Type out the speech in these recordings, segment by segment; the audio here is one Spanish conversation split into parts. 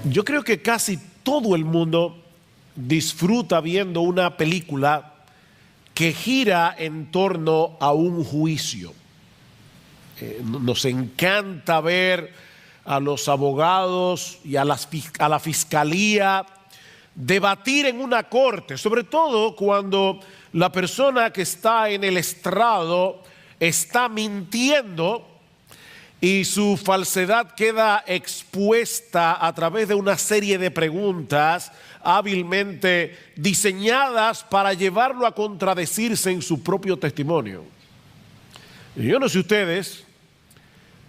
Yo creo que casi todo el mundo disfruta viendo una película que gira en torno a un juicio. Nos encanta ver a los abogados y a la fiscalía debatir en una corte, sobre todo cuando la persona que está en el estrado está mintiendo y su falsedad queda expuesta a través de una serie de preguntas hábilmente diseñadas para llevarlo a contradecirse en su propio testimonio. Yo no sé ustedes,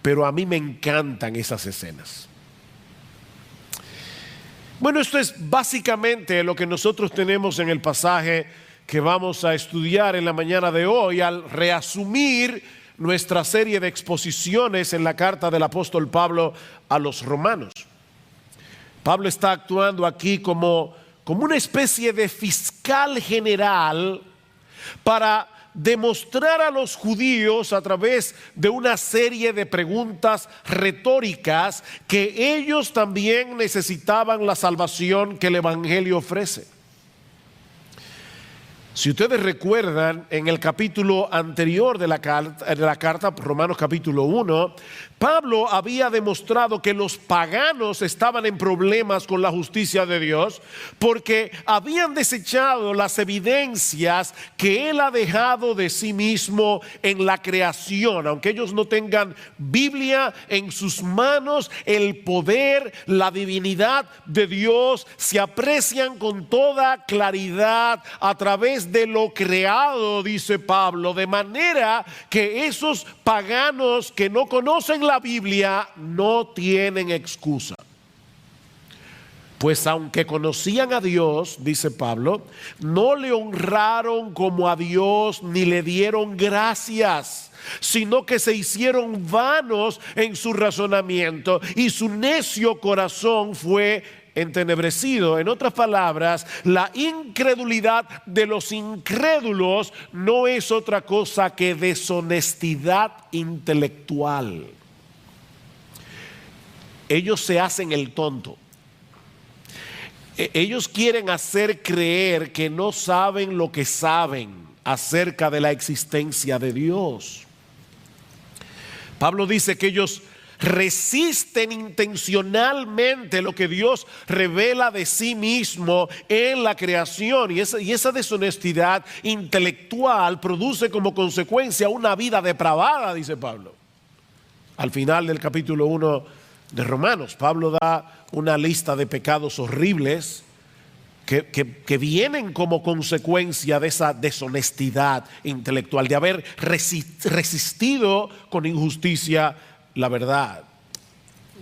pero a mí me encantan esas escenas. Bueno, esto es básicamente lo que nosotros tenemos en el pasaje que vamos a estudiar en la mañana de hoy, al reasumir nuestra serie de exposiciones en la carta del apóstol Pablo a los romanos. Pablo está actuando aquí como una especie de fiscal general para demostrar a los judíos a través de una serie de preguntas retóricas que ellos también necesitaban la salvación que el Evangelio ofrece. Si ustedes recuerdan, en el capítulo anterior de la carta, Romanos capítulo 1, Pablo había demostrado que los paganos estaban en problemas con la justicia de Dios porque habían desechado las evidencias que Él ha dejado de sí mismo en la creación. Aunque ellos no tengan Biblia en sus manos, el poder, la divinidad de Dios se aprecian con toda claridad a través de lo creado, dice Pablo, de manera que esos paganos que no conocen la Biblia no tienen excusa. Pues aunque conocían a Dios, dice Pablo, no le honraron como a Dios ni le dieron gracias, sino que se hicieron vanos en su razonamiento y su necio corazón fue entenebrecido. En otras palabras, la incredulidad de los incrédulos no es otra cosa que deshonestidad intelectual. Ellos se hacen el tonto. Ellos quieren hacer creer que no saben lo que saben acerca de la existencia de Dios. Pablo dice que ellos resisten intencionalmente lo que Dios revela de sí mismo en la creación, y esa deshonestidad intelectual produce como consecuencia una vida depravada, dice Pablo. Al final del capítulo 1 de Romanos, Pablo da una lista de pecados horribles que vienen como consecuencia de esa deshonestidad intelectual, de haber resistido con injusticia la verdad.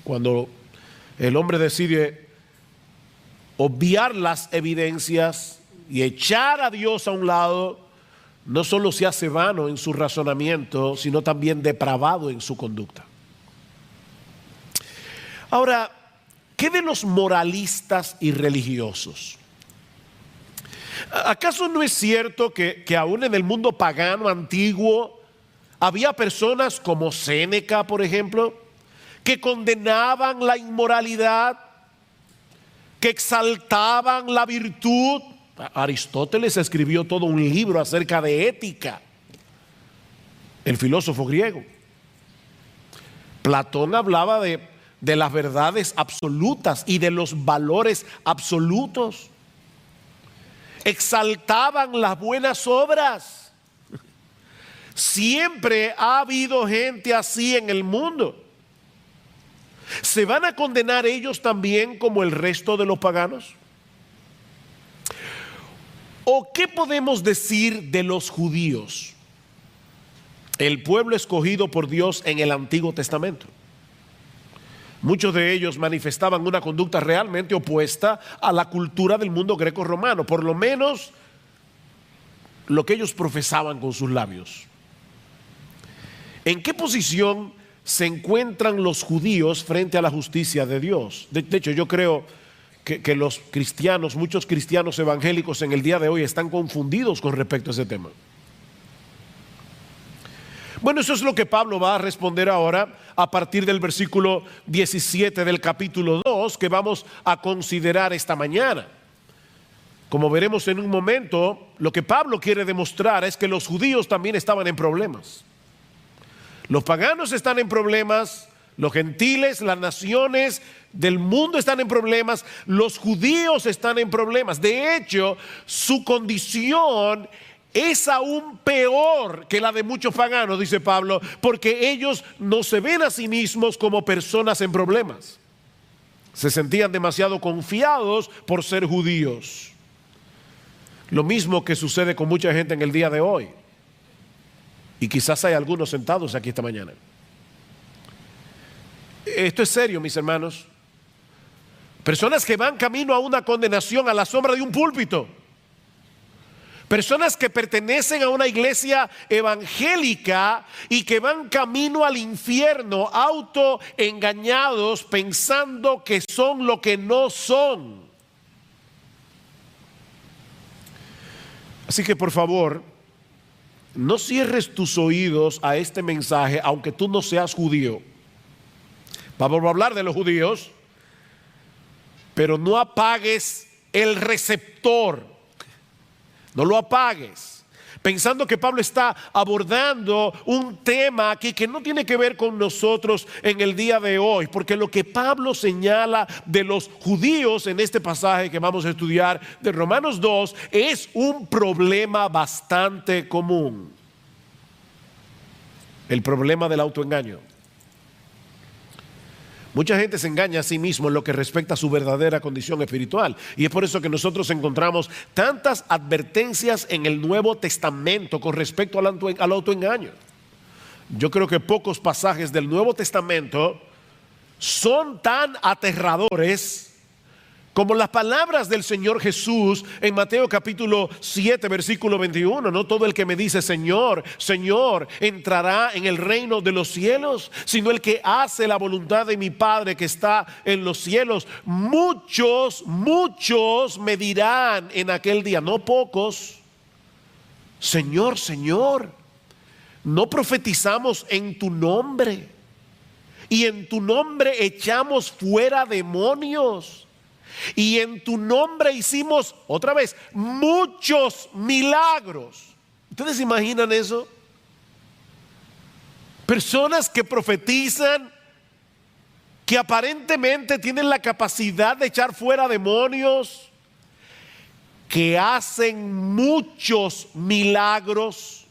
Cuando el hombre decide obviar las evidencias y echar a Dios a un lado, no solo se hace vano en su razonamiento, sino también depravado en su conducta. Ahora, ¿qué de los moralistas y religiosos? ¿Acaso no es cierto que aún en el mundo pagano antiguo había personas como Séneca, por ejemplo, que condenaban la inmoralidad, que exaltaban la virtud? Aristóteles escribió todo un libro acerca de ética, el filósofo griego. Platón hablaba de las verdades absolutas y de los valores absolutos. Exaltaban las buenas obras. Siempre ha habido gente así en el mundo. ¿Se van a condenar ellos también como el resto de los paganos? ¿O qué podemos decir de los judíos, el pueblo escogido por Dios en el Antiguo Testamento? Muchos de ellos manifestaban una conducta realmente opuesta a la cultura del mundo greco-romano, por lo menos lo que ellos profesaban con sus labios. ¿En qué posición se encuentran los judíos frente a la justicia de Dios? De hecho, yo creo que los cristianos, muchos cristianos evangélicos en el día de hoy están confundidos con respecto a ese tema. Bueno, eso es lo que Pablo va a responder ahora a partir del versículo 17 del capítulo 2. dos que vamos a considerar esta mañana. Como veremos en un momento, lo que Pablo quiere demostrar es que los judíos también estaban en problemas. Los paganos están en problemas, los gentiles, las naciones del mundo están en problemas, los judíos están en problemas. De hecho, su condición es aún peor que la de muchos paganos, dice Pablo, porque ellos no se ven a sí mismos como personas en problemas. Se sentían demasiado confiados por ser judíos. Lo mismo que sucede con mucha gente en el día de hoy. Y quizás hay algunos sentados aquí esta mañana. Esto es serio, mis hermanos. Personas que van camino a una condenación a la sombra de un púlpito. Personas que pertenecen a una iglesia evangélica y que van camino al infierno, autoengañados, pensando que son lo que no son. Así que por favor, no cierres tus oídos a este mensaje, aunque tú no seas judío. Vamos a hablar de los judíos, pero no apagues el receptor. No lo apagues, pensando que Pablo está abordando un tema aquí que no tiene que ver con nosotros en el día de hoy, porque lo que Pablo señala de los judíos en este pasaje que vamos a estudiar de Romanos 2 es un problema bastante común. El problema del autoengaño. Mucha gente se engaña a sí mismo en lo que respecta a su verdadera condición espiritual. Y es por eso que nosotros encontramos tantas advertencias en el Nuevo Testamento con respecto al autoengaño. Yo creo que pocos pasajes del Nuevo Testamento son tan aterradores como las palabras del Señor Jesús en Mateo capítulo 7 versículo 21. No todo el que me dice Señor, Señor entrará en el reino de los cielos, sino el que hace la voluntad de mi Padre que está en los cielos. Muchos me dirán en aquel día, no pocos, Señor, Señor, no profetizamos en tu nombre y en tu nombre echamos fuera demonios. Y en tu nombre hicimos, otra vez, muchos milagros. ¿Ustedes se imaginan eso? Personas que profetizan, que aparentemente tienen la capacidad de echar fuera demonios, que hacen muchos milagros.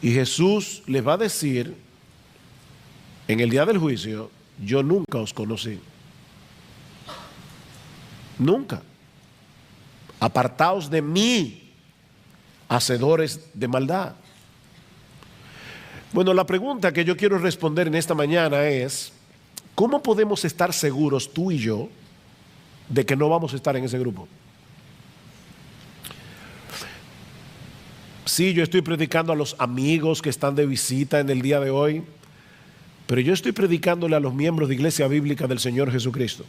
Y Jesús les va a decir en el día del juicio, yo nunca os conocí. Nunca. Apartaos de mí, hacedores de maldad. Bueno, la pregunta que yo quiero responder en esta mañana es, ¿cómo podemos estar seguros tú y yo de que no vamos a estar en ese grupo? Sí, yo estoy predicando a los amigos que están de visita en el día de hoy, pero yo estoy predicándole a los miembros de Iglesia Bíblica del Señor Jesucristo.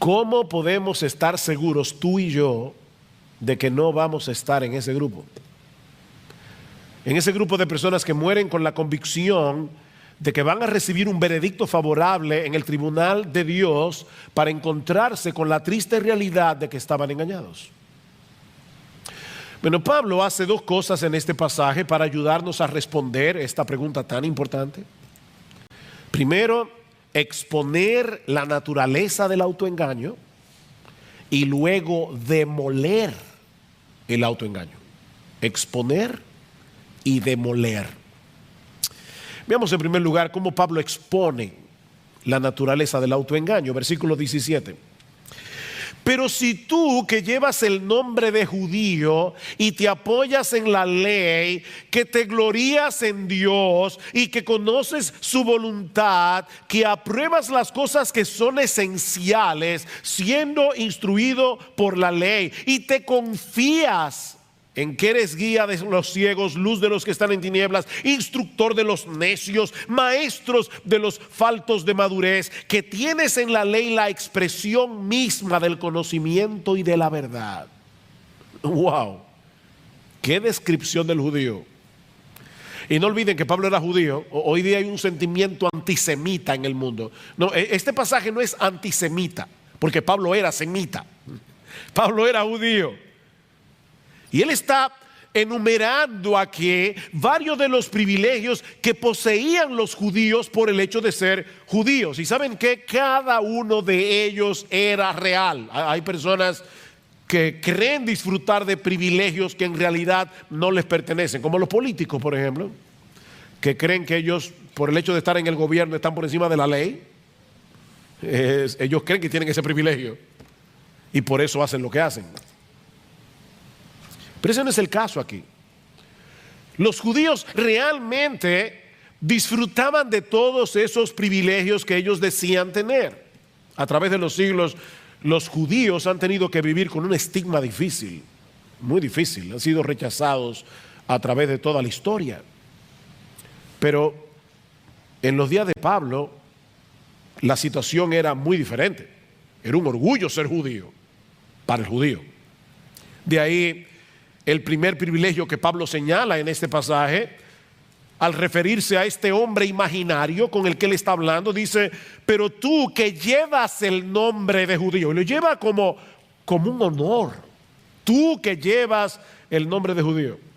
¿Cómo podemos estar seguros tú y yo de que no vamos a estar en ese grupo? En ese grupo de personas que mueren con la convicción de que van a recibir un veredicto favorable en el tribunal de Dios para encontrarse con la triste realidad de que estaban engañados. Bueno, Pablo hace dos cosas en este pasaje para ayudarnos a responder esta pregunta tan importante. Primero, exponer la naturaleza del autoengaño y luego demoler el autoengaño. Exponer y demoler. Veamos en primer lugar cómo Pablo expone la naturaleza del autoengaño. Versículo 17. Pero si tú que llevas el nombre de judío y te apoyas en la ley, que te glorías en Dios y que conoces su voluntad, que apruebas las cosas que son esenciales, siendo instruido por la ley, y te confías en que eres guía de los ciegos, luz de los que están en tinieblas, instructor de los necios, maestros de los faltos de madurez, que tienes en la ley la expresión misma del conocimiento y de la verdad. ¡Wow! ¡Qué descripción del judío! Y no olviden que Pablo era judío. Hoy día hay un sentimiento antisemita en el mundo. No, este pasaje no es antisemita, porque Pablo era semita. Pablo era judío. Y él está enumerando aquí varios de los privilegios que poseían los judíos por el hecho de ser judíos. Y saben que cada uno de ellos era real. Hay personas que creen disfrutar de privilegios que en realidad no les pertenecen, como los políticos, por ejemplo, que creen que ellos, por el hecho de estar en el gobierno, están por encima de la ley. Ellos creen que tienen ese privilegio y por eso hacen lo que hacen. Pero ese no es el caso aquí. Los judíos realmente disfrutaban de todos esos privilegios que ellos decían tener. A través de los siglos, los judíos han tenido que vivir con un estigma difícil, muy difícil. Han sido rechazados a través de toda la historia. Pero en los días de Pablo, la situación era muy diferente. Era un orgullo ser judío para el judío. De ahí el primer privilegio que Pablo señala en este pasaje, al referirse a este hombre imaginario con el que él está hablando, dice: pero tú que llevas el nombre de judío, y lo lleva como un honor, tú que llevas el nombre de judío.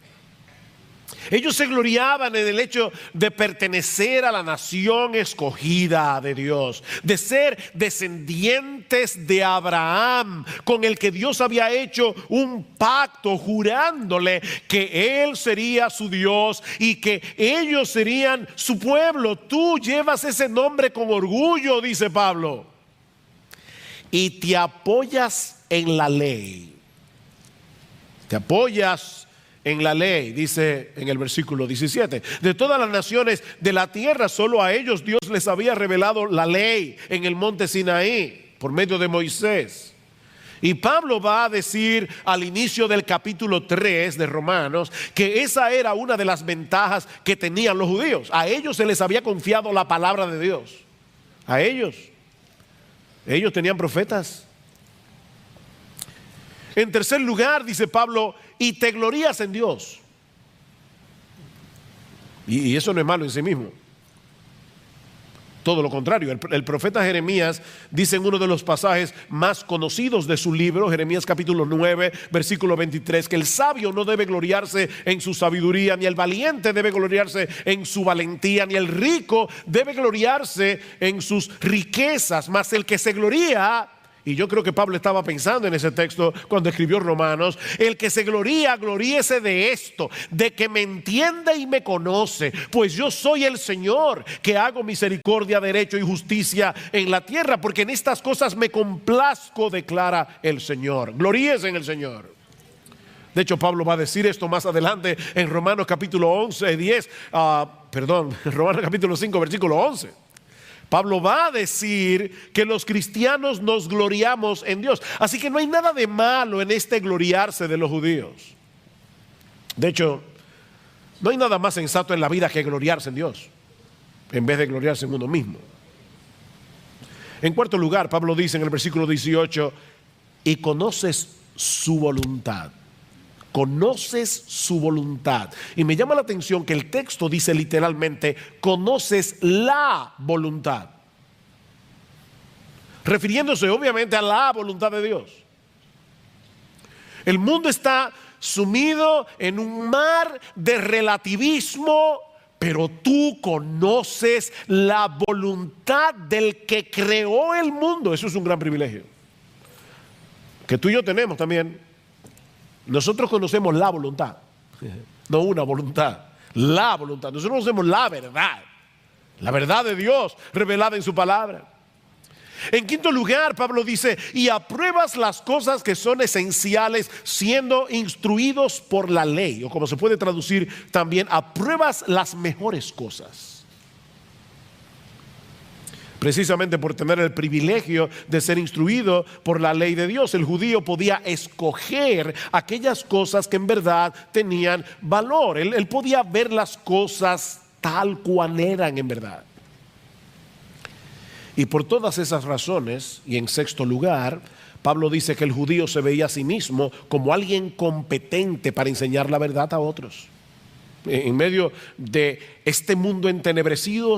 Ellos se gloriaban en el hecho de pertenecer a la nación escogida de Dios, de ser descendientes de Abraham, con el que Dios había hecho un pacto jurándole que Él sería su Dios y que ellos serían su pueblo. Tú llevas ese nombre con orgullo, dice Pablo, y te apoyas en la ley. Te apoyas en la ley, dice en el versículo 17. De todas las naciones de la tierra, solo a ellos Dios les había revelado la ley en el monte Sinaí, por medio de Moisés. Y Pablo va a decir al inicio del capítulo 3 de Romanos que esa era una de las ventajas que tenían los judíos. A ellos se les había confiado la palabra de Dios. A ellos tenían profetas. En tercer lugar, dice Pablo, y te glorías en Dios. Y eso no es malo en sí mismo. Todo lo contrario. El profeta Jeremías dice en uno de los pasajes más conocidos de su libro, Jeremías capítulo 9, versículo 23, que el sabio no debe gloriarse en su sabiduría, ni el valiente debe gloriarse en su valentía, ni el rico debe gloriarse en sus riquezas, mas el que se gloría. Y yo creo que Pablo estaba pensando en ese texto cuando escribió Romanos: el que se gloría, gloríese de esto, de que me entiende y me conoce, pues yo soy el Señor, que hago misericordia, derecho y justicia en la tierra, porque en estas cosas me complazco, declara el Señor. Gloríese en el Señor. De hecho, Pablo va a decir esto más adelante en Romanos capítulo 10, Romanos capítulo 5, versículo 11. Pablo va a decir que los cristianos nos gloriamos en Dios. Así que no hay nada de malo en este gloriarse de los judíos. De hecho, no hay nada más sensato en la vida que gloriarse en Dios, en vez de gloriarse en uno mismo. En cuarto lugar, Pablo dice en el versículo 18: y conoces su voluntad. Conoces su voluntad. Y me llama la atención que el texto dice literalmente: conoces la voluntad, refiriéndose obviamente a la voluntad de Dios. El mundo está sumido en un mar de relativismo, pero tú conoces la voluntad del que creó el mundo. Eso es un gran privilegio que tú y yo tenemos también. Nosotros conocemos la voluntad, no una voluntad, la voluntad. Nosotros conocemos la verdad de Dios revelada en su palabra. En quinto lugar, Pablo dice: y apruebas las cosas que son esenciales, siendo instruidos por la ley, o como se puede traducir también, apruebas las mejores cosas. Precisamente por tener el privilegio de ser instruido por la ley de Dios, el judío podía escoger aquellas cosas que en verdad tenían valor. Él podía ver las cosas tal cual eran en verdad. Y por todas esas razones, y en sexto lugar, Pablo dice que el judío se veía a sí mismo como alguien competente para enseñar la verdad a otros. En medio de este mundo entenebrecido,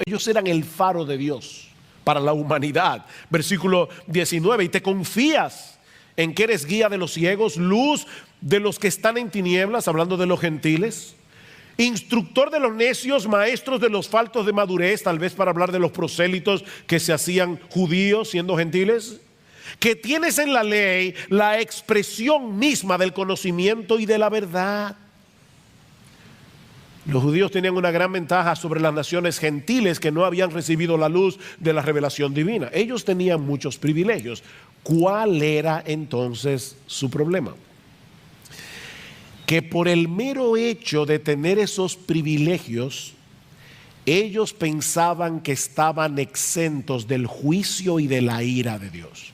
ellos eran el faro de Dios para la humanidad. Versículo 19, y te confías en que eres guía de los ciegos, luz de los que están en tinieblas, hablando de los gentiles, instructor de los necios, maestros de los faltos de madurez, tal vez para hablar de los prosélitos que se hacían judíos siendo gentiles, que tienes en la ley la expresión misma del conocimiento y de la verdad. Los judíos tenían una gran ventaja sobre las naciones gentiles que no habían recibido la luz de la revelación divina. Ellos tenían muchos privilegios. ¿Cuál era entonces su problema? Que por el mero hecho de tener esos privilegios, ellos pensaban que estaban exentos del juicio y de la ira de Dios.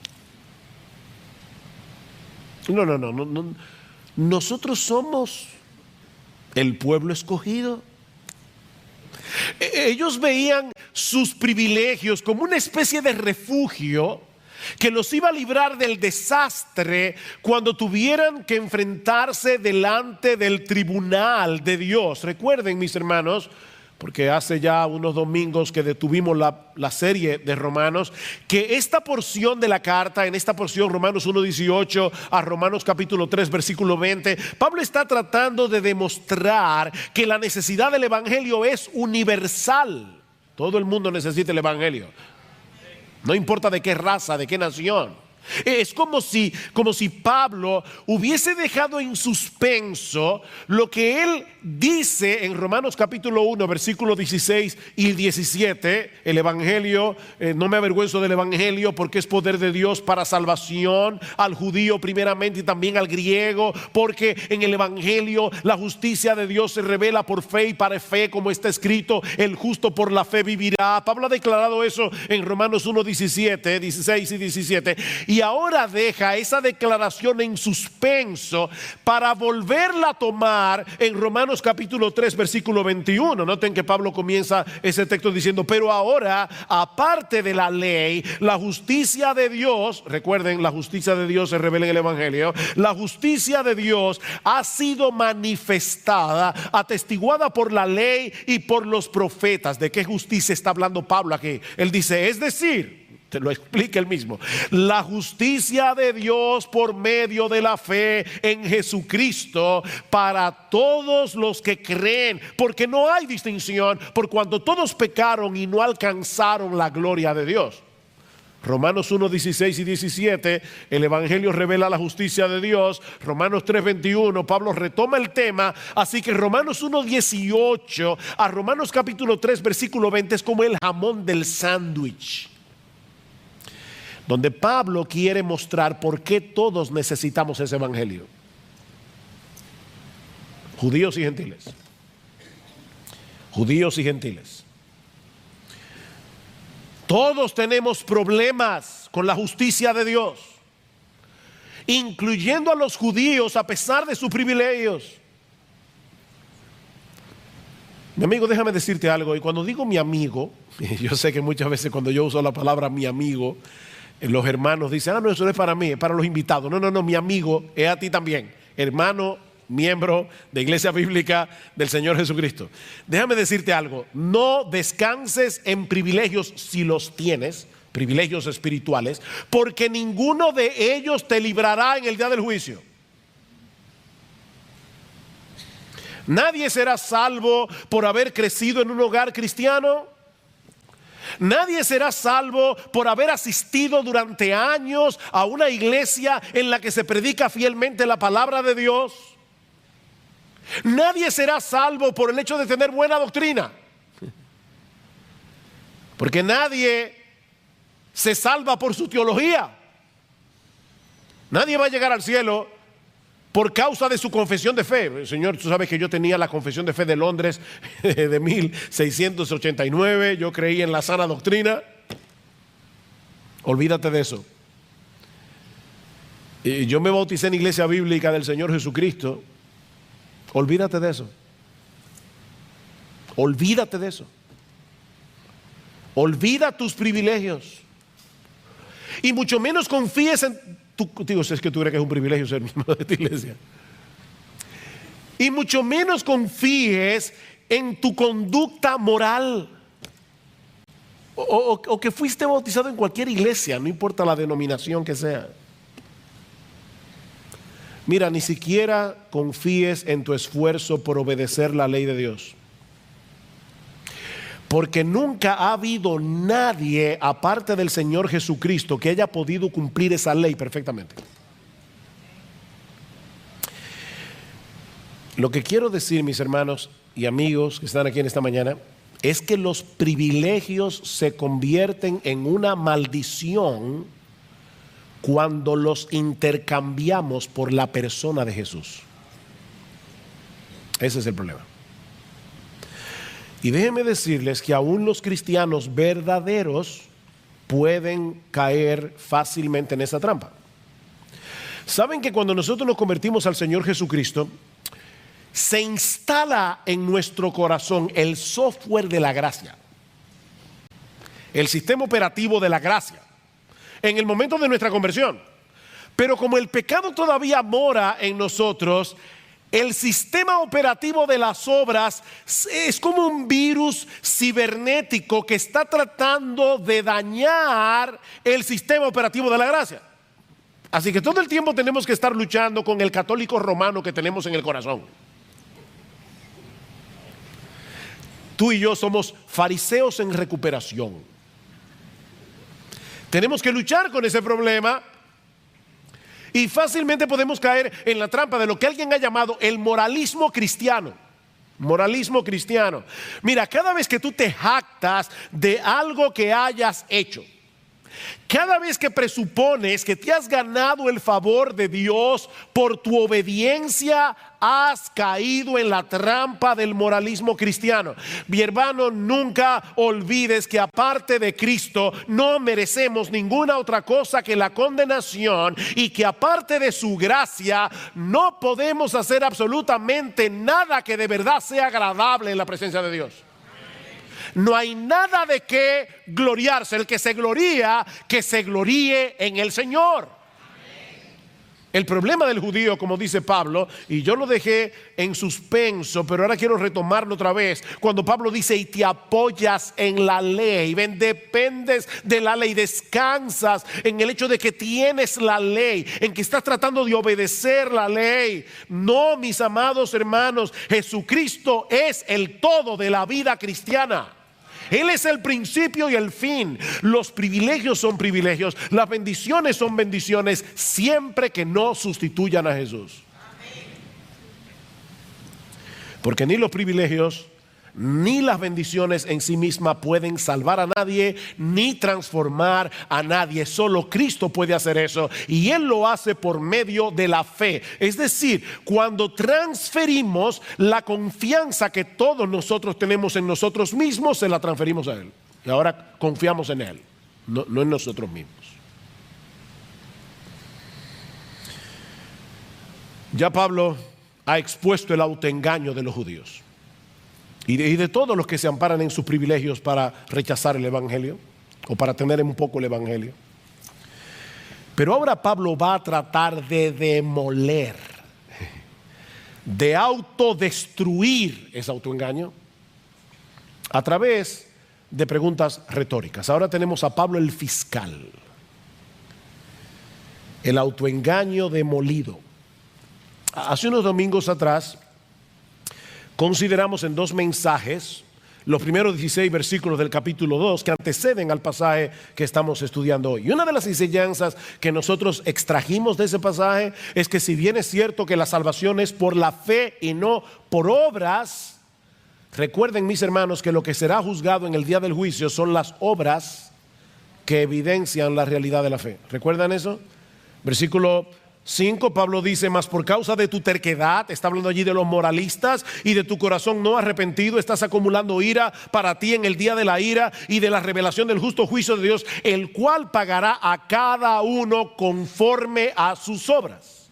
No. Nosotros somos el pueblo escogido. Ellos veían sus privilegios como una especie de refugio que los iba a librar del desastre cuando tuvieran que enfrentarse delante del tribunal de Dios. Recuerden, mis hermanos, porque hace ya unos domingos que detuvimos la serie de Romanos, que esta porción de la carta, en esta porción Romanos 1:18 a Romanos capítulo 3 versículo 20, Pablo está tratando de demostrar que la necesidad del evangelio es universal. Todo el mundo necesita el evangelio, no importa de qué raza, de qué nación. Es como si Pablo hubiese dejado en suspenso lo que él dice en Romanos capítulo 1 versículos 16 y 17. El evangelio, no me avergüenzo del evangelio porque es poder de Dios para salvación al judío primeramente y también al griego, porque en el evangelio la justicia de Dios se revela por fe y para fe, como está escrito, el justo por la fe vivirá. Pablo ha declarado eso en Romanos 1, 16 y 17. Y ahora deja esa declaración en suspenso para volverla a tomar en Romanos capítulo 3 versículo 21. Noten que Pablo comienza ese texto diciendo: pero ahora, aparte de la ley, la justicia de Dios, recuerden, la justicia de Dios se revela en el evangelio, la justicia de Dios ha sido manifestada, atestiguada por la ley y por los profetas. ¿De qué justicia está hablando Pablo aquí? Él dice, es decir, te lo explica él mismo, la justicia de Dios por medio de la fe en Jesucristo para todos los que creen, porque no hay distinción, por cuanto todos pecaron y no alcanzaron la gloria de Dios. Romanos 1, 16 y 17, el evangelio revela la justicia de Dios. Romanos 3, 21, Pablo retoma el tema. Así que Romanos 1, 18 a Romanos capítulo 3 versículo 20 es como el jamón del sándwich, donde Pablo quiere mostrar por qué todos necesitamos ese evangelio. Judíos y gentiles. Judíos y gentiles. Todos tenemos problemas con la justicia de Dios, incluyendo a los judíos a pesar de sus privilegios. Mi amigo, déjame decirte algo. Y cuando digo mi amigo, yo sé que muchas veces cuando yo uso la palabra mi amigo, los hermanos dicen, no, eso no es para mí, es para los invitados. No, mi amigo es a ti también, hermano, miembro de Iglesia Bíblica del Señor Jesucristo. Déjame decirte algo, no descanses en privilegios si los tienes, privilegios espirituales, porque ninguno de ellos te librará en el día del juicio. Nadie será salvo por haber crecido en un hogar cristiano. Nadie será salvo por haber asistido durante años a una iglesia en la que se predica fielmente la palabra de Dios. Nadie será salvo por el hecho de tener buena doctrina, porque nadie se salva por su teología. Nadie va a llegar al cielo por causa de su confesión de fe. Señor, tú sabes que yo tenía la confesión de fe de Londres de 1689. Yo creí en la sana doctrina. Olvídate de eso. Y yo me bauticé en Iglesia Bíblica del Señor Jesucristo. Olvídate de eso. Olvídate de eso. Olvida tus privilegios. Y mucho menos confíes en... Digo, es que tú crees que es un privilegio ser miembro de esta iglesia. Y mucho menos confíes en tu conducta moral. O que fuiste bautizado en cualquier iglesia, no importa la denominación que sea. Mira, ni siquiera confíes en tu esfuerzo por obedecer la ley de Dios. Porque nunca ha habido nadie, aparte del Señor Jesucristo, que haya podido cumplir esa ley perfectamente. Lo que quiero decir, mis hermanos y amigos que están aquí en esta mañana, es que los privilegios se convierten en una maldición cuando los intercambiamos por la persona de Jesús. Ese es el problema. Y déjenme decirles que aún los cristianos verdaderos pueden caer fácilmente en esa trampa. ¿Saben que cuando nosotros nos convertimos al Señor Jesucristo, se instala en nuestro corazón el software de la gracia, el sistema operativo de la gracia, en el momento de nuestra conversión? Pero como el pecado todavía mora en nosotros, el sistema operativo de las obras es como un virus cibernético que está tratando de dañar el sistema operativo de la gracia. Así que todo el tiempo tenemos que estar luchando con el católico romano que tenemos en el corazón. Tú y yo somos fariseos en recuperación. Tenemos que luchar con ese problema y fácilmente podemos caer en la trampa de lo que alguien ha llamado el moralismo cristiano. Moralismo cristiano. Mira, cada vez que tú te jactas de algo que hayas hecho, cada vez que presupones que te has ganado el favor de Dios por tu obediencia, has caído en la trampa del moralismo cristiano. Mi hermano, nunca olvides que aparte de Cristo no merecemos ninguna otra cosa que la condenación, y que aparte de su gracia no podemos hacer absolutamente nada que de verdad sea agradable en la presencia de Dios. No hay nada de qué gloriarse. El que se gloría, que se gloríe en el Señor. El problema del judío, como dice Pablo, y yo lo dejé en suspenso, pero ahora quiero retomarlo otra vez, cuando Pablo dice: y te apoyas en la ley. Ven, dependes de la ley, descansas en el hecho de que tienes la ley, en que estás tratando de obedecer la ley. No, mis amados hermanos, Jesucristo es el todo de la vida cristiana. Él es el principio y el fin. Los privilegios son privilegios, las bendiciones son bendiciones, siempre que no sustituyan a Jesús. Porque ni los privilegios ni las bendiciones en sí mismas pueden salvar a nadie ni transformar a nadie. Solo Cristo puede hacer eso, y Él lo hace por medio de la fe. Es decir, cuando transferimos la confianza que todos nosotros tenemos en nosotros mismos, se la transferimos a Él. Y ahora confiamos en Él, no en nosotros mismos. Ya Pablo ha expuesto el autoengaño de los judíos y de todos los que se amparan en sus privilegios para rechazar el evangelio o para tener un poco el evangelio. Pero ahora Pablo va a tratar de demoler, de autodestruir ese autoengaño a través de preguntas retóricas. Ahora tenemos a Pablo el fiscal. El autoengaño demolido. Hace unos domingos atrás consideramos en dos mensajes los primeros 16 versículos del capítulo 2 que anteceden al pasaje que estamos estudiando hoy. Y una de las enseñanzas que nosotros extrajimos de ese pasaje es que, si bien es cierto que la salvación es por la fe y no por obras, recuerden, mis hermanos, que lo que será juzgado en el día del juicio son las obras que evidencian la realidad de la fe. ¿Recuerdan eso? Versículo 5, Pablo dice: mas por causa de tu terquedad, está hablando allí de los moralistas, y de tu corazón no arrepentido, estás acumulando ira para ti en el día de la ira y de la revelación del justo juicio de Dios, el cual pagará a cada uno conforme a sus obras.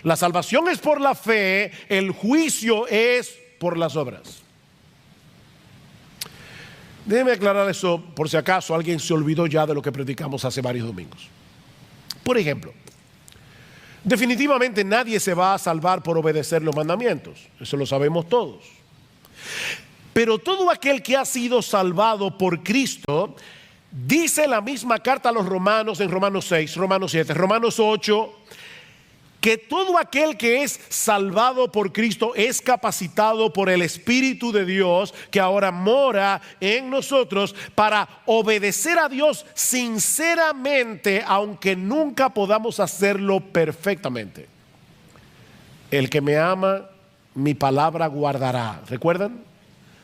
La salvación es por la fe, el juicio es por las obras. Déjeme aclarar eso por si acaso alguien se olvidó ya de lo que predicamos hace varios domingos. Por ejemplo, Definitivamente nadie se va a salvar por obedecer los mandamientos. Eso lo sabemos todos. Pero todo aquel que ha sido salvado por Cristo, dice la misma carta a los romanos en Romanos 6, Romanos 7, Romanos 8, que todo aquel que es salvado por Cristo es capacitado por el Espíritu de Dios que ahora mora en nosotros para obedecer a Dios sinceramente, aunque nunca podamos hacerlo perfectamente. El que me ama, mi palabra guardará. ¿Recuerdan?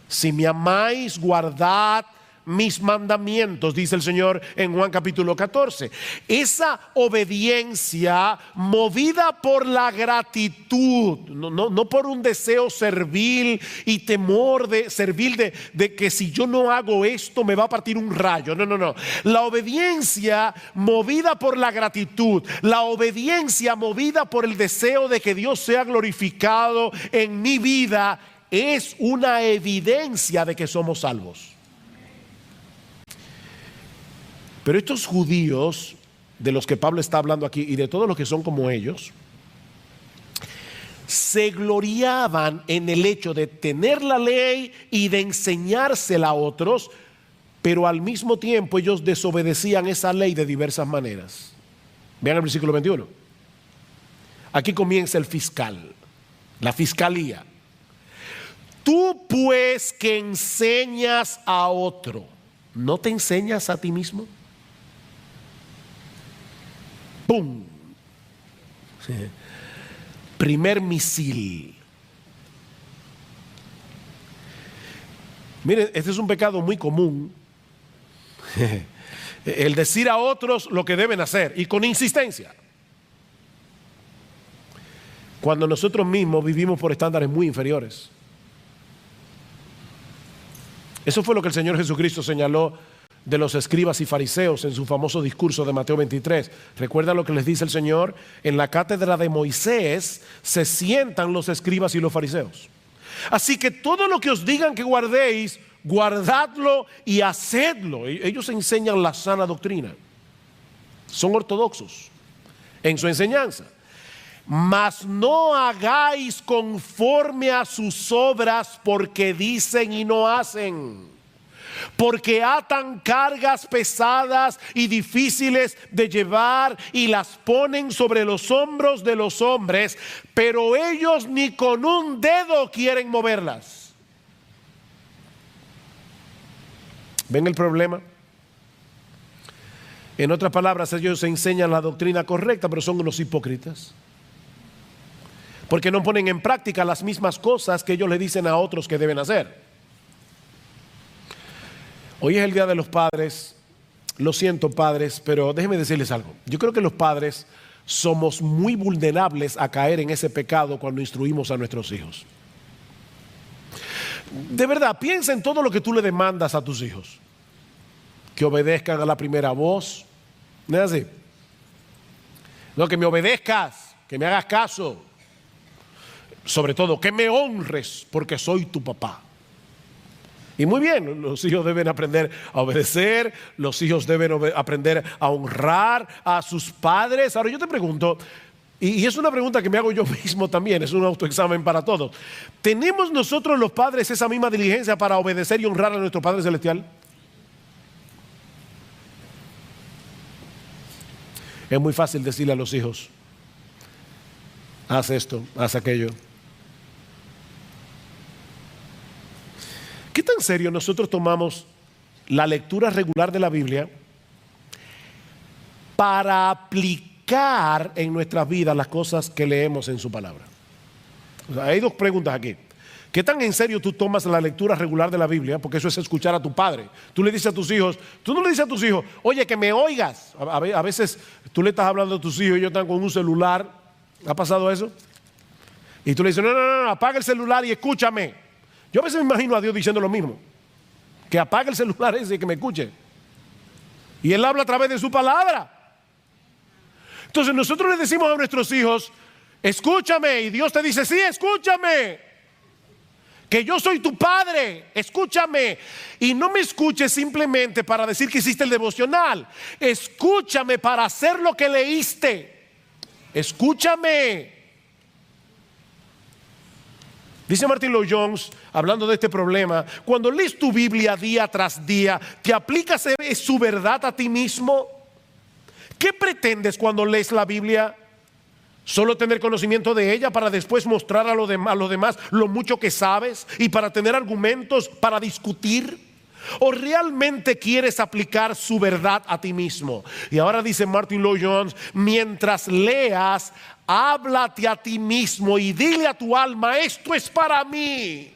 Si me amáis, guardad mis mandamientos, dice el Señor en Juan capítulo 14. Esa obediencia movida por la gratitud, no por un deseo servil y temor de servil de que si yo no hago esto me va a partir un rayo. No. La obediencia movida por la gratitud, la obediencia movida por el deseo de que Dios sea glorificado en mi vida, es una evidencia de que somos salvos. Pero estos judíos de los que Pablo está hablando aquí y de todos los que son como ellos, se gloriaban en el hecho de tener la ley y de enseñársela a otros, pero al mismo tiempo ellos desobedecían esa ley de diversas maneras. Vean el versículo 21. Aquí comienza el fiscal, la fiscalía. Tú pues que enseñas a otro, ¿no te enseñas a ti mismo? ¡Pum! Sí. Primer misil. Miren, este es un pecado muy común. El decir a otros lo que deben hacer y con insistencia. Cuando nosotros mismos vivimos por estándares muy inferiores. Eso fue lo que el Señor Jesucristo señaló de los escribas y fariseos en su famoso discurso de Mateo 23. ¿Recuerda lo que les dice el Señor? En la cátedra de Moisés se sientan los escribas y los fariseos. Así que todo lo que os digan que guardéis, guardadlo y hacedlo. Ellos enseñan la sana doctrina. Son ortodoxos en su enseñanza. Mas no hagáis conforme a sus obras, porque dicen y no hacen. Porque atan cargas pesadas y difíciles de llevar y las ponen sobre los hombros de los hombres, pero ellos ni con un dedo quieren moverlas. ¿Ven el problema? En otras palabras, ellos enseñan la doctrina correcta, pero son unos hipócritas. Porque no ponen en práctica las mismas cosas que ellos le dicen a otros que deben hacer. Hoy es el Día de los Padres. Lo siento, padres, pero déjenme decirles algo. Yo creo que los padres somos muy vulnerables a caer en ese pecado cuando instruimos a nuestros hijos. De verdad, piensa en todo lo que tú le demandas a tus hijos. Que obedezcan a la primera voz. ¿No es así? No, que me obedezcas, que me hagas caso. Sobre todo, que me honres porque soy tu papá. Y muy bien, los hijos deben aprender a obedecer, los hijos deben aprender a honrar a sus padres. Ahora yo te pregunto, y es una pregunta que me hago yo mismo también, es un autoexamen para todos. ¿Tenemos nosotros los padres esa misma diligencia para obedecer y honrar a nuestro Padre Celestial? Es muy fácil decirle a los hijos, haz esto, haz aquello. ¿Qué tan serio nosotros tomamos la lectura regular de la Biblia para aplicar en nuestras vidas las cosas que leemos en su palabra? O sea, hay dos preguntas aquí. ¿Qué tan en serio tú tomas la lectura regular de la Biblia? Porque eso es escuchar a tu padre. Tú le dices a tus hijos, tú no le dices a tus hijos, oye, que me oigas. A veces tú le estás hablando a tus hijos y ellos están con un celular. ¿Ha pasado eso? Y tú le dices, no, apaga el celular y escúchame. Yo a veces me imagino a Dios diciendo lo mismo, que apague el celular ese y que me escuche. Y Él habla a través de su palabra. Entonces nosotros le decimos a nuestros hijos, escúchame, y Dios te dice, sí, escúchame, que yo soy tu padre, escúchame. Y no me escuches simplemente para decir que hiciste el devocional, escúchame para hacer lo que leíste. Escúchame. Dice Martin Lloyd-Jones, hablando de este problema, cuando lees tu Biblia día tras día, ¿te aplicas su verdad a ti mismo? ¿Qué pretendes cuando lees la Biblia? ¿Solo tener conocimiento de ella para después mostrar a los demás lo mucho que sabes y para tener argumentos para discutir? ¿O realmente quieres aplicar su verdad a ti mismo? Y ahora dice Martin Lloyd-Jones, mientras leas, háblate a ti mismo y dile a tu alma, esto es para mí.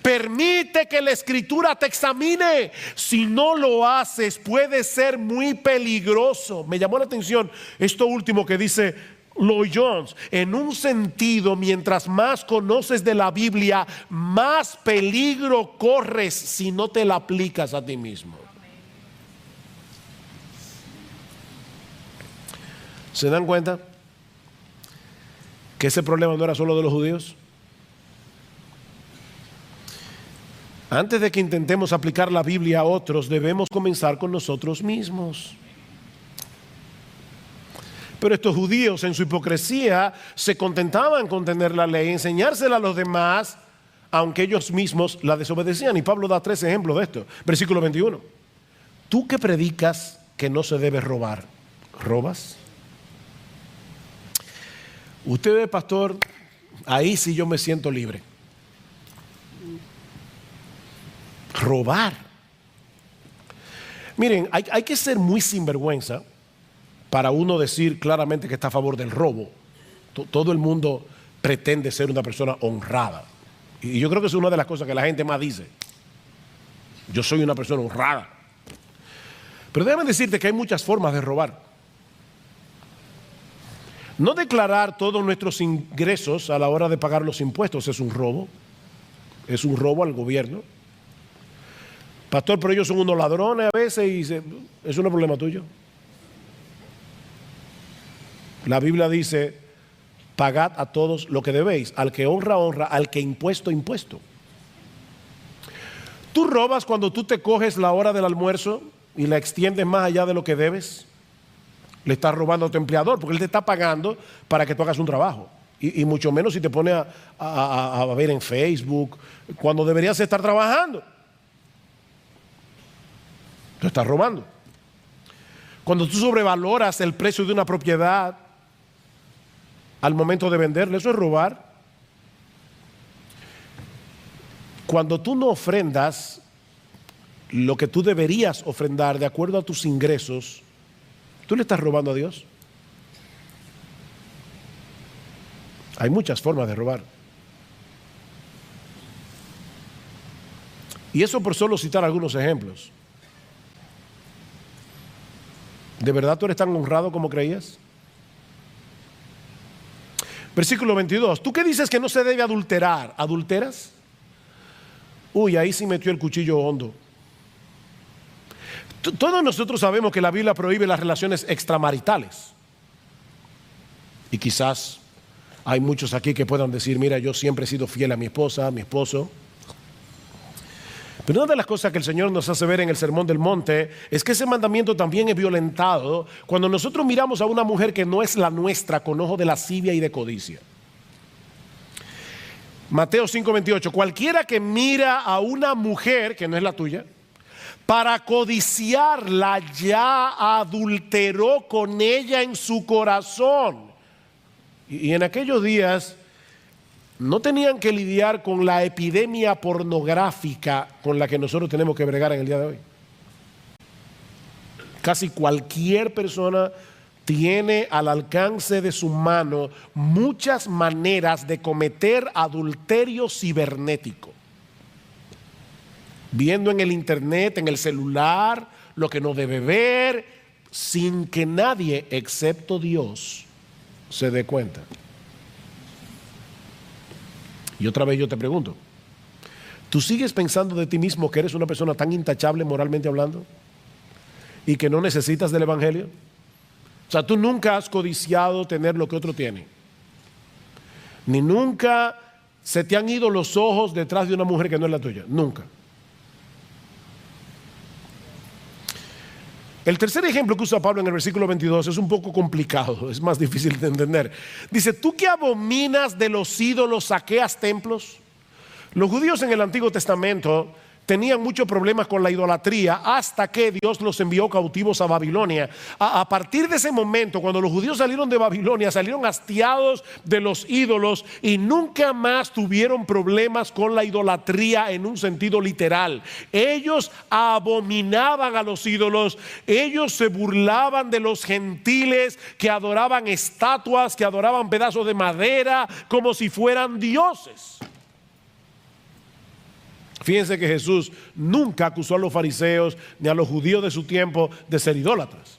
Permite que la escritura te examine. Si no lo haces, puede ser muy peligroso. Me llamó la atención esto último que dice Lloyd-Jones. En un sentido, mientras más conoces de la Biblia, más peligro corres si no te la aplicas a ti mismo. ¿Se dan cuenta que ese problema no era solo de los judíos? Antes de que intentemos aplicar la Biblia a otros, debemos comenzar con nosotros mismos. Pero estos judíos en su hipocresía se contentaban con tener la ley, enseñársela a los demás, aunque ellos mismos la desobedecían. Y Pablo da 3 ejemplos de esto. Versículo 21. Tú que predicas que no se debe robar, ¿robas? Usted ve, pastor, ahí sí yo me siento libre. Robar. Miren, hay que ser muy sinvergüenza para uno decir claramente que está a favor del robo. Todo el mundo pretende ser una persona honrada. Y yo creo que es una de las cosas que la gente más dice. Yo soy una persona honrada. Pero déjame decirte que hay muchas formas de robar. No declarar todos nuestros ingresos a la hora de pagar los impuestos es un robo. Es un robo al gobierno. Pastor, pero ellos son unos ladrones a veces y es un problema tuyo. La Biblia dice, pagad a todos lo que debéis. Al que honra, honra. Al que impuesto, impuesto. ¿Tú robas cuando tú te coges la hora del almuerzo y la extiendes más allá de lo que debes? Le estás robando a tu empleador porque él te está pagando para que tú hagas un trabajo. Y mucho menos si te pones a ver en Facebook cuando deberías estar trabajando. Tú estás robando. Cuando tú sobrevaloras el precio de una propiedad al momento de venderle, eso es robar. Cuando tú no ofrendas lo que tú deberías ofrendar de acuerdo a tus ingresos, tú le estás robando a Dios. Hay muchas formas de robar. Y eso por solo citar algunos ejemplos. ¿De verdad tú eres tan honrado como creías? Versículo 22. ¿Tú qué dices que no se debe adulterar? ¿Adulteras? Uy, ahí sí metió el cuchillo hondo. Todos nosotros sabemos que la Biblia prohíbe las relaciones extramaritales. Y quizás hay muchos aquí que puedan decir, mira, yo siempre he sido fiel a mi esposa, a mi esposo. Pero una de las cosas que el Señor nos hace ver en el Sermón del Monte es que ese mandamiento también es violentado cuando nosotros miramos a una mujer que no es la nuestra con ojo de lascivia y de codicia. Mateo 5:28, cualquiera que mira a una mujer que no es la tuya, para codiciarla ya adulteró con ella en su corazón. Y en aquellos días no tenían que lidiar con la epidemia pornográfica con la que nosotros tenemos que bregar en el día de hoy. Casi cualquier persona tiene al alcance de su mano muchas maneras de cometer adulterio cibernético. Viendo en el internet, en el celular, lo que no debe ver, sin que nadie excepto Dios se dé cuenta. Y otra vez yo te pregunto, ¿tú sigues pensando de ti mismo que eres una persona tan intachable moralmente hablando y que no necesitas del evangelio? O sea, tú nunca has codiciado tener lo que otro tiene, ni nunca se te han ido los ojos detrás de una mujer que no es la tuya, nunca. El tercer ejemplo que usa Pablo en el versículo 22 es un poco complicado, es más difícil de entender. Dice, ¿tú que abominas de los ídolos saqueas templos? Los judíos en el Antiguo Testamento tenían muchos problemas con la idolatría hasta que Dios los envió cautivos a Babilonia. A partir de ese momento, cuando los judíos salieron de Babilonia, salieron hastiados de los ídolos y nunca más tuvieron problemas con la idolatría en un sentido literal. Ellos abominaban a los ídolos, ellos se burlaban de los gentiles que adoraban estatuas, que adoraban pedazos de madera como si fueran dioses. Fíjense que Jesús nunca acusó a los fariseos ni a los judíos de su tiempo de ser idólatras.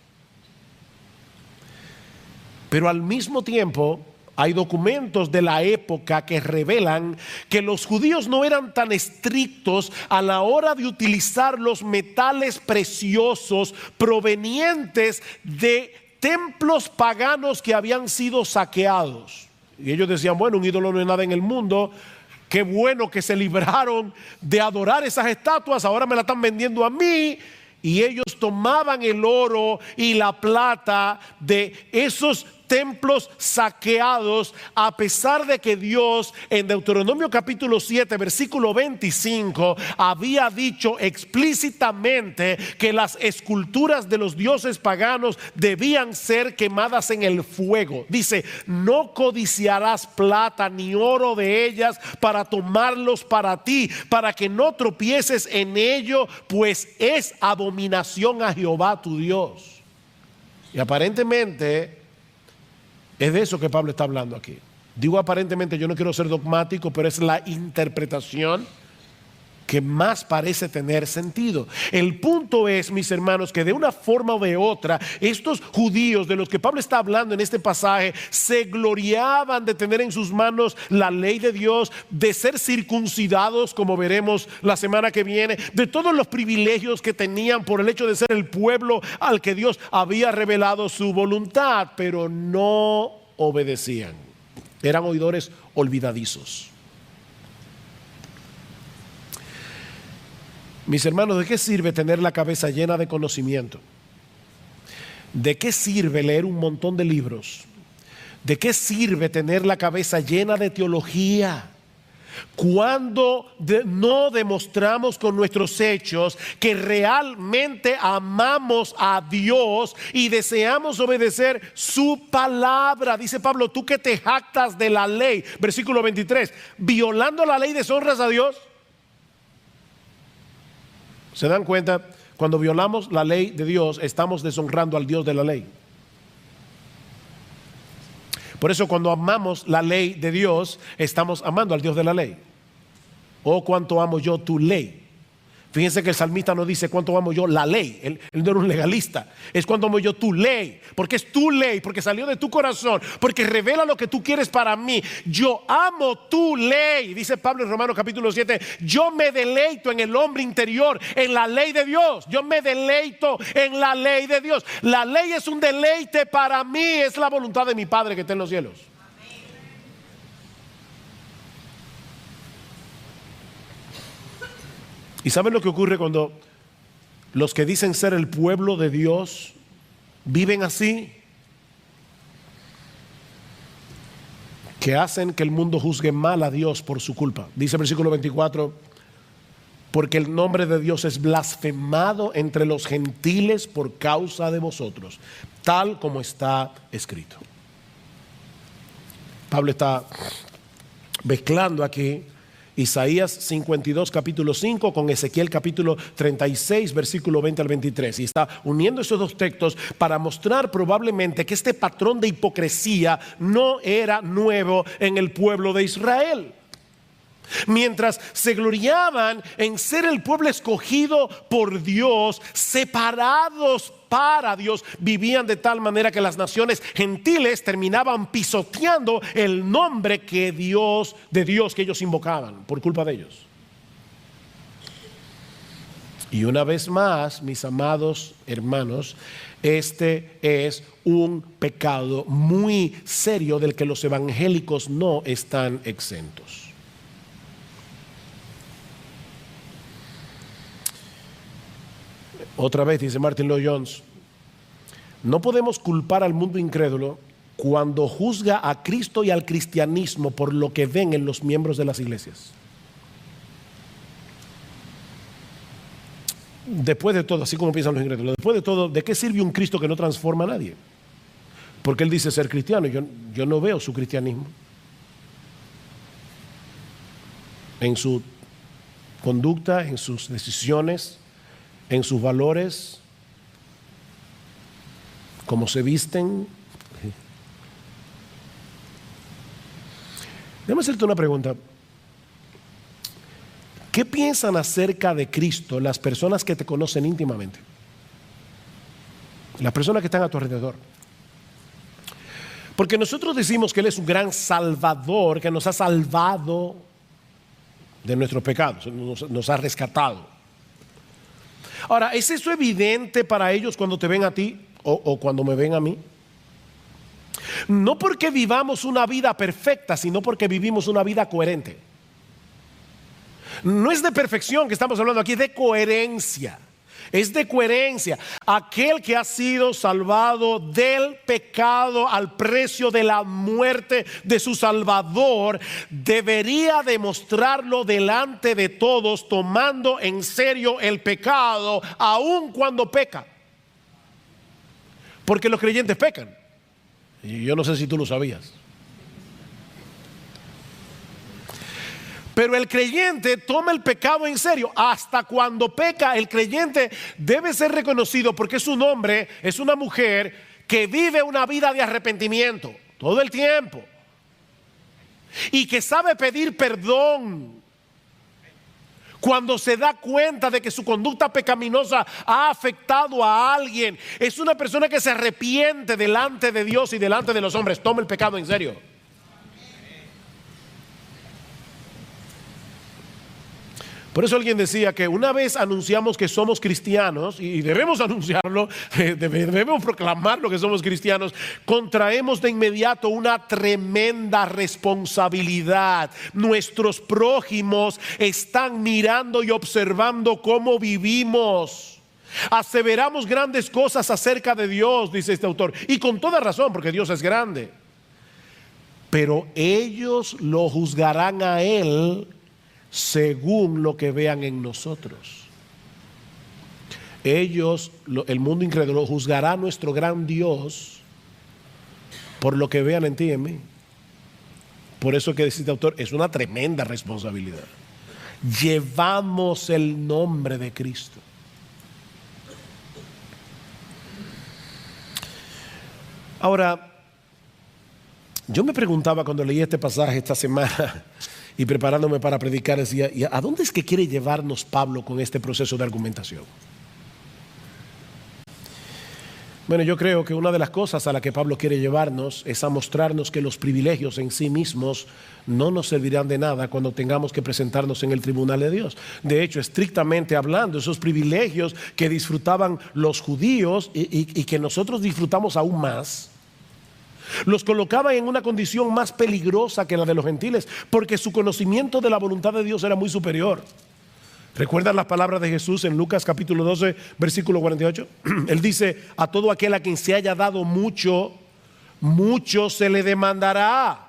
Pero al mismo tiempo hay documentos de la época que revelan que los judíos no eran tan estrictos a la hora de utilizar los metales preciosos provenientes de templos paganos que habían sido saqueados. Y ellos decían, bueno, un ídolo no es nada en el mundo. Qué bueno que se libraron de adorar esas estatuas, ahora me la están vendiendo a mí. Y ellos tomaban el oro y la plata de esos templos saqueados, a pesar de que Dios en Deuteronomio capítulo 7 versículo 25 había dicho explícitamente que las esculturas de los dioses paganos debían ser quemadas en el fuego. Dice, no codiciarás plata ni oro de ellas para tomarlos para ti, para que no tropieces en ello, pues es abominación a Jehová tu Dios. Y aparentemente es de eso que Pablo está hablando aquí. Digo aparentemente, yo no quiero ser dogmático, pero es la interpretación que más parece tener sentido. El punto es, mis hermanos, que de una forma o de otra, estos judíos de los que Pablo está hablando en este pasaje, se gloriaban de tener en sus manos la ley de Dios, de ser circuncidados, como veremos la semana que viene, de todos los privilegios que tenían por el hecho de ser el pueblo al que Dios había revelado su voluntad, pero no obedecían. Eran oidores olvidadizos. Mis hermanos, ¿de qué sirve tener la cabeza llena de conocimiento? ¿De qué sirve leer un montón de libros? ¿De qué sirve tener la cabeza llena de teología cuando no demostramos con nuestros hechos que realmente amamos a Dios y deseamos obedecer su palabra? Dice Pablo, tú que te jactas de la ley, versículo 23, violando la ley deshonras a Dios. ¿Se dan cuenta? Cuando violamos la ley de Dios, estamos deshonrando al Dios de la ley. Por eso cuando amamos la ley de Dios, estamos amando al Dios de la ley. Oh, cuánto amo yo tu ley. Fíjense que el salmista no dice cuánto amo yo la ley. Él no era un legalista. Es cuánto amo yo tu ley. Porque es tu ley, porque salió de tu corazón, porque revela lo que tú quieres para mí. Yo amo tu ley. Dice Pablo en Romanos capítulo 7. Yo me deleito en el hombre interior, en la ley de Dios. Yo me deleito en la ley de Dios. La ley es un deleite para mí. Es la voluntad de mi Padre que está en los cielos. ¿Y saben lo que ocurre cuando los que dicen ser el pueblo de Dios viven así? Que hacen que el mundo juzgue mal a Dios por su culpa. Dice el versículo 24, porque el nombre de Dios es blasfemado entre los gentiles por causa de vosotros, tal como está escrito. Pablo está mezclando aquí Isaías 52 capítulo 5 con Ezequiel capítulo 36 versículo 20 al 23, y está uniendo esos dos textos para mostrar probablemente que este patrón de hipocresía no era nuevo en el pueblo de Israel. Mientras se gloriaban en ser el pueblo escogido por Dios, separados para Dios, vivían de tal manera que las naciones gentiles terminaban pisoteando el nombre de Dios que ellos invocaban por culpa de ellos. Y una vez más, mis amados hermanos, este es un pecado muy serio del que los evangélicos no están exentos. Otra vez dice Martin Lloyd-Jones, No podemos culpar al mundo incrédulo cuando juzga a Cristo y al cristianismo por lo que ven en los miembros de las iglesias. Después de todo, así como piensan los incrédulos, después de todo, ¿de qué sirve un Cristo que no transforma a nadie? Porque él dice ser cristiano y yo no veo su cristianismo en su conducta, en sus decisiones, en sus valores, cómo se visten. Déjame hacerte una pregunta. ¿Qué piensan acerca de Cristo las personas que te conocen íntimamente? Las personas que están a tu alrededor. Porque nosotros decimos que Él es un gran salvador, que nos ha salvado de nuestros pecados, nos ha rescatado. Ahora, ¿es eso evidente para ellos cuando te ven a ti o cuando me ven a mí? No porque vivamos una vida perfecta, sino porque vivimos una vida coherente. No es de perfección que estamos hablando aquí, es de coherencia. Es de coherencia. Aquel que ha sido salvado del pecado al precio de la muerte de su Salvador debería demostrarlo delante de todos, tomando en serio el pecado, aun cuando peca. Porque los creyentes pecan. Y yo no sé si tú lo sabías. Pero el creyente toma el pecado en serio. Hasta cuando peca, el creyente debe ser reconocido porque es un hombre, es una mujer que vive una vida de arrepentimiento todo el tiempo. Y que sabe pedir perdón cuando se da cuenta de que su conducta pecaminosa ha afectado a alguien. Es una persona que se arrepiente delante de Dios y delante de los hombres. Toma el pecado en serio. Por eso alguien decía que una vez anunciamos que somos cristianos, y debemos anunciarlo, debemos proclamarlo que somos cristianos, contraemos de inmediato una tremenda responsabilidad. Nuestros prójimos están mirando y observando cómo vivimos. Aseveramos grandes cosas acerca de Dios, dice este autor, y con toda razón, porque Dios es grande. Pero ellos lo juzgarán a Él según lo que vean en nosotros. Ellos, el mundo incrédulo, juzgará a nuestro gran Dios por lo que vean en ti y en mí. Por eso que dice este autor, es una tremenda responsabilidad. Llevamos el nombre de Cristo. Ahora, yo me preguntaba cuando leí este pasaje esta semana y preparándome para predicar, decía, ¿y a dónde es que quiere llevarnos Pablo con este proceso de argumentación? Bueno, yo creo que una de las cosas a la que Pablo quiere llevarnos es a mostrarnos que los privilegios en sí mismos no nos servirán de nada cuando tengamos que presentarnos en el tribunal de Dios. De hecho, estrictamente hablando, esos privilegios que disfrutaban los judíos y que nosotros disfrutamos aún más, los colocaban en una condición más peligrosa que la de los gentiles, porque su conocimiento de la voluntad de Dios era muy superior. ¿Recuerdan las palabras de Jesús en Lucas capítulo 12, versículo 48? Él dice, a todo aquel a quien se haya dado mucho, mucho se le demandará.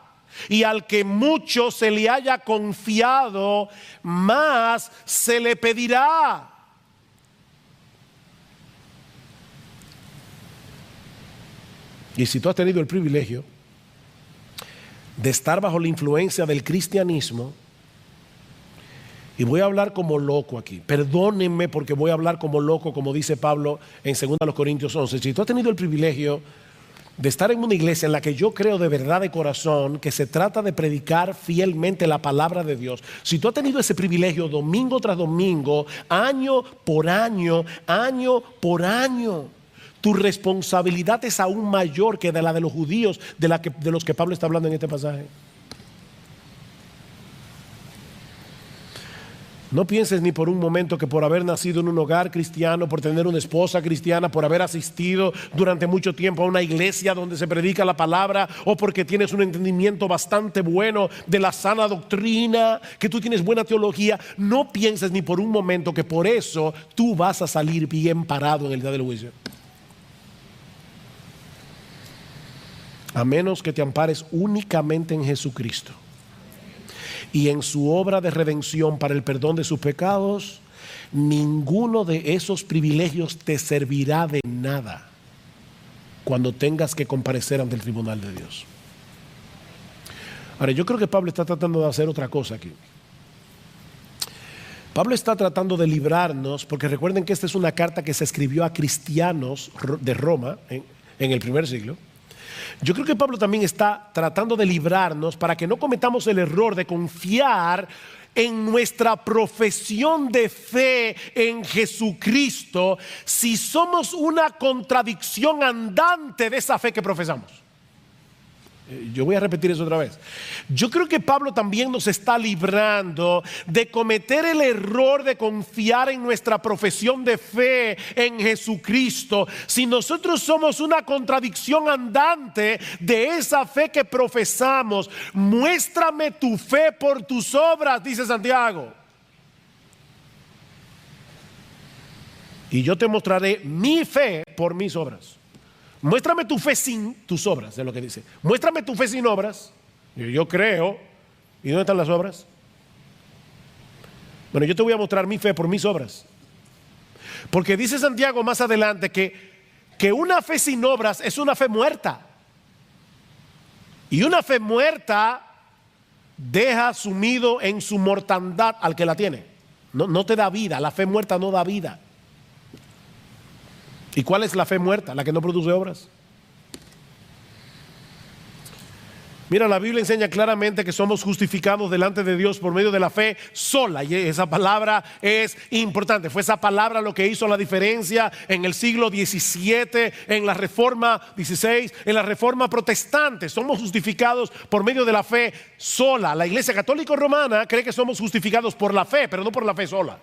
Y al que mucho se le haya confiado, más se le pedirá. Y si tú has tenido el privilegio de estar bajo la influencia del cristianismo, y voy a hablar como loco aquí, perdónenme porque voy a hablar como loco, como dice Pablo en 2 Corintios 11. Si tú has tenido el privilegio de estar en una iglesia en la que yo creo de verdad de corazón que se trata de predicar fielmente la palabra de Dios, si tú has tenido ese privilegio domingo tras domingo, año por año, tu responsabilidad es aún mayor que de la de los judíos de los que Pablo está hablando en este pasaje. No pienses ni por un momento que por haber nacido en un hogar cristiano, por tener una esposa cristiana, por haber asistido durante mucho tiempo a una iglesia donde se predica la palabra, o porque tienes un entendimiento bastante bueno de la sana doctrina, que tú tienes buena teología, no pienses ni por un momento que por eso tú vas a salir bien parado en el día del juicio. a menos que te ampares únicamente en Jesucristo y en su obra de redención para el perdón de sus pecados, ninguno de esos privilegios te servirá de nada cuando tengas que comparecer ante el tribunal de Dios. Ahora, yo creo que Pablo está tratando de hacer otra cosa aquí. Pablo está tratando de librarnos, porque recuerden que esta es una carta que se escribió a cristianos de Roma en el primer siglo. Yo creo que Pablo también está tratando de librarnos para que no cometamos el error de confiar en nuestra profesión de fe en Jesucristo si somos una contradicción andante de esa fe que profesamos. Yo voy a repetir eso otra vez. Yo creo que Pablo también nos está librando de cometer el error de confiar en nuestra profesión de fe en Jesucristo si nosotros somos una contradicción andante de esa fe que profesamos. Muéstrame tu fe por tus obras, dice Santiago, y yo te mostraré mi fe por mis obras. Muéstrame tu fe sin tus obras, es lo que dice. Muéstrame tu fe sin obras. Yo creo. ¿Y dónde están las obras? Bueno, yo te voy a mostrar mi fe por mis obras. Porque dice Santiago más adelante que una fe sin obras es una fe muerta. Y una fe muerta deja sumido en su mortandad al que la tiene. No te da vida. La fe muerta no da vida. ¿Y cuál es la fe muerta? La que no produce obras. Mira, la Biblia enseña claramente que somos justificados delante de Dios por medio de la fe sola. Y esa palabra es importante. Fue esa palabra lo que hizo la diferencia en el siglo XVII, en la Reforma XVI, en la Reforma Protestante. Somos justificados por medio de la fe sola. La Iglesia Católica Romana cree que somos justificados por la fe, pero no por la fe sola,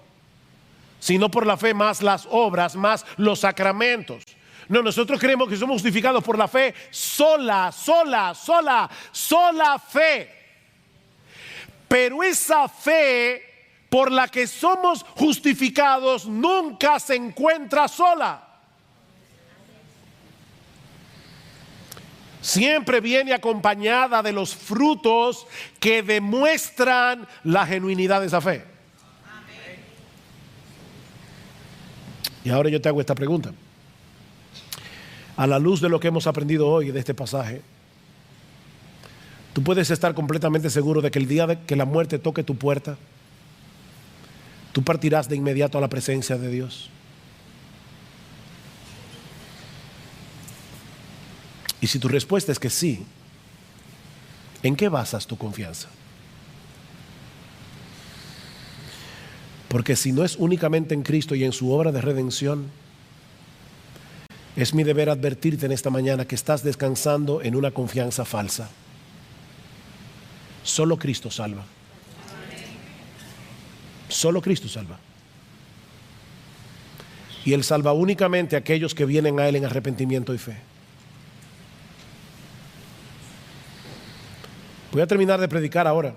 sino por la fe más las obras, más los sacramentos. No, nosotros creemos que somos justificados por la fe sola fe. Pero esa fe por la que somos justificados nunca se encuentra sola. Siempre viene acompañada de los frutos que demuestran la genuinidad de esa fe. Y ahora yo te hago esta pregunta. A la luz de lo que hemos aprendido hoy de este pasaje, ¿tú puedes estar completamente seguro de que el día de que la muerte toque tu puerta, tú partirás de inmediato a la presencia de Dios? Y si tu respuesta es que sí, ¿en qué basas tu confianza? Porque si no es únicamente en Cristo y en su obra de redención, es mi deber advertirte en esta mañana que estás descansando en una confianza falsa. Solo Cristo salva. Solo Cristo salva. Y Él salva únicamente a aquellos que vienen a Él en arrepentimiento y fe. Voy a terminar de predicar ahora.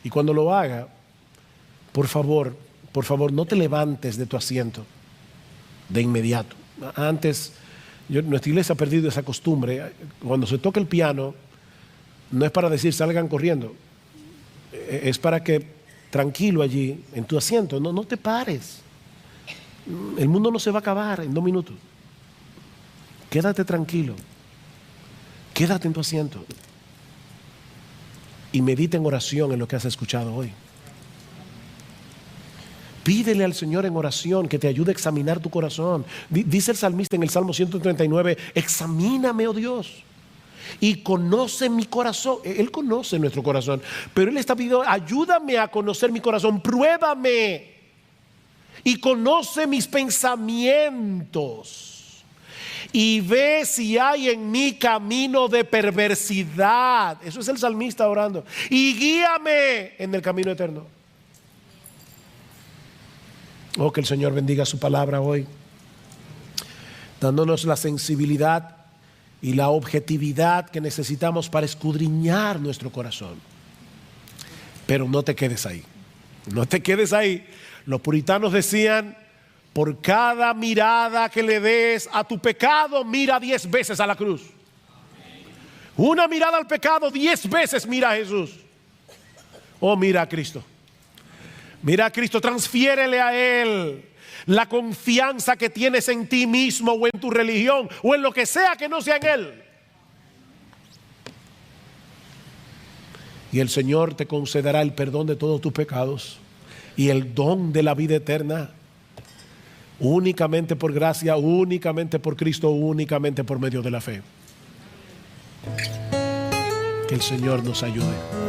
Y cuando lo haga, por favor, no te levantes de tu asiento de inmediato. Antes, nuestra iglesia ha perdido esa costumbre. Cuando se toca el piano, no es para decir salgan corriendo. Es para que tranquilo allí, en tu asiento, no te pares. El mundo no se va a acabar en 2 minutos. Quédate tranquilo. Quédate en tu asiento. Y medita en oración en lo que has escuchado hoy. Pídele al Señor en oración que te ayude a examinar tu corazón. Dice el salmista en el Salmo 139, examíname, oh Dios, y conoce mi corazón. Él conoce nuestro corazón, pero Él está pidiendo, ayúdame a conocer mi corazón, pruébame y conoce mis pensamientos y ve si hay en mí camino de perversidad. Eso es el salmista orando. Y guíame en el camino eterno. Oh, que el Señor bendiga su palabra hoy, dándonos la sensibilidad y la objetividad que necesitamos para escudriñar nuestro corazón. Pero no te quedes ahí. No te quedes ahí. Los puritanos decían, por cada mirada que le des a tu pecado, mira 10 veces a la cruz. Una mirada al pecado, 10 veces mira a Jesús. Oh, mira a Cristo. Mira a Cristo, transfiérele a Él la confianza que tienes en ti mismo o en tu religión o en lo que sea que no sea en Él. Y el Señor te concederá el perdón de todos tus pecados y el don de la vida eterna, únicamente por gracia, únicamente por Cristo, únicamente por medio de la fe. Que el Señor nos ayude.